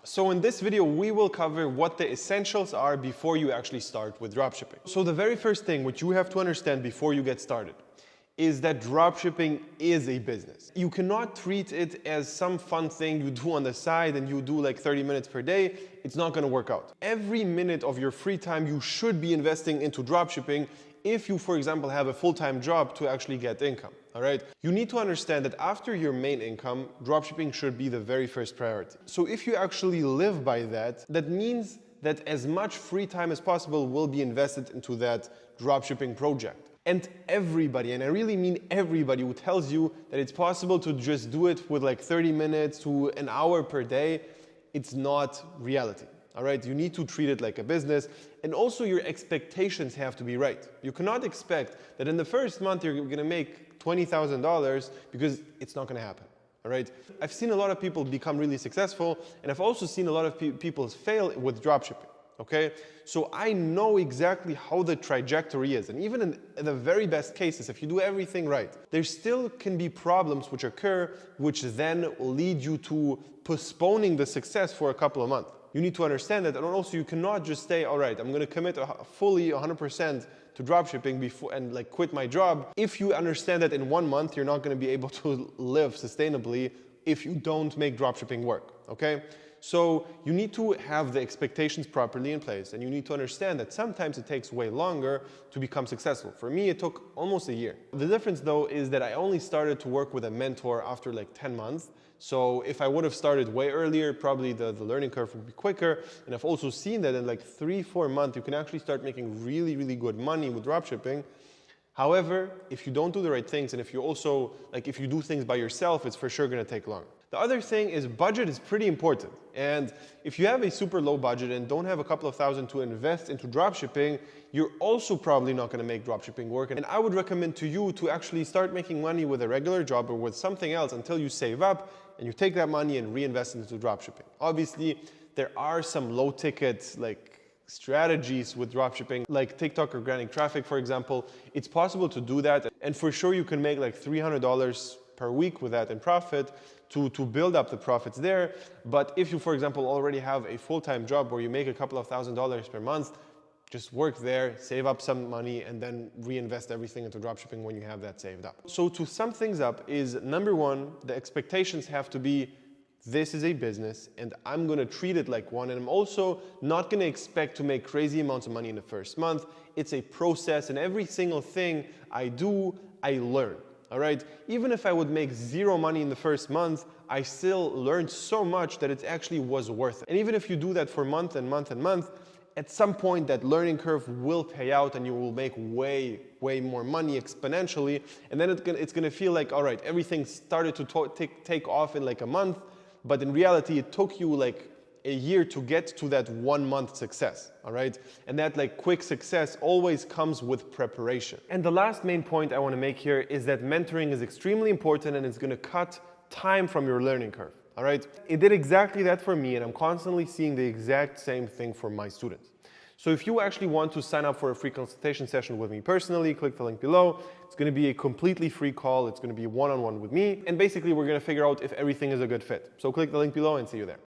So in this video, we will cover what the essentials are before you actually start with dropshipping. So the very first thing which you have to understand before you get started is that dropshipping is a business. You cannot treat it as some fun thing you do on the side and you do like 30 minutes per day. It's not gonna work out. Every minute of your free time you should be investing into dropshipping if you, for example, have a full-time job to actually get income, all right? You need to understand that after your main income, dropshipping should be the very first priority. So if you actually live by that, that means that as much free time as possible will be invested into that dropshipping project. And everybody, and I really mean everybody, who tells you that it's possible to just do it with like 30 minutes to an hour per day, it's not reality. All right, you need to treat it like a business, and also your expectations have to be right. You cannot expect that in the first month you're gonna make $20,000 because it's not gonna happen. All right, I've seen a lot of people become really successful, and I've also seen a lot of people fail with dropshipping. Okay, so I know exactly how the trajectory is, and even in the very best cases, if you do everything right, there still can be problems which occur, which then lead you to postponing the success for a couple of months. You need to understand that, and also you cannot just say, all right, I'm going to commit fully 100% to dropshipping before and like quit my job. If you understand that in 1 month you're not going to be able to live sustainably if you don't make dropshipping work. Okay. So you need to have the expectations properly in place, and you need to understand that sometimes it takes way longer to become successful. For me, it took almost a year. The difference though is that I only started to work with a mentor after like 10 months. So if I would have started way earlier, probably the learning curve would be quicker. And I've also seen that in like 3-4 months, you can actually start making really, really good money with dropshipping. However, if you don't do the right things, and if you also, like if you do things by yourself, it's for sure gonna take longer. The other thing is budget is pretty important. And if you have a super low budget and don't have a couple of thousand to invest into dropshipping, you're also probably not gonna make dropshipping work. And I would recommend to you to actually start making money with a regular job or with something else until you save up and you take that money and reinvest into dropshipping. Obviously, there are some low ticket strategies with dropshipping, like TikTok organic traffic, for example. It's possible to do that, and for sure you can make like $300 per week with that in profit to build up the profits there. But if you, for example, already have a full-time job where you make a couple of $1,000s per month, just work there, save up some money, and then reinvest everything into dropshipping when you have that saved up. So to sum things up is, number one, the expectations have to be, this is a business and I'm gonna treat it like one, and I'm also not gonna expect to make crazy amounts of money in the first month. It's a process, and every single thing I do, I learn. All right, even if I would make zero money in the first month, I still learned so much that it actually was worth it. And even if you do that for month and month and month, at some point that learning curve will pay out and you will make way more money exponentially. And then it's gonna feel like, all right, everything started to take off in like a month, but in reality, it took you like a year to get to that 1 month success, all right? And that like quick success always comes with preparation. And the last main point I wanna make here is that mentoring is extremely important, and it's gonna cut time from your learning curve, all right? It did exactly that for me, and I'm constantly seeing the exact same thing for my students. So if you actually want to sign up for a free consultation session with me personally, click the link below. It's gonna be a completely free call. It's gonna be one-on-one with me. And basically, we're gonna figure out if everything is a good fit. So click the link below and see you there.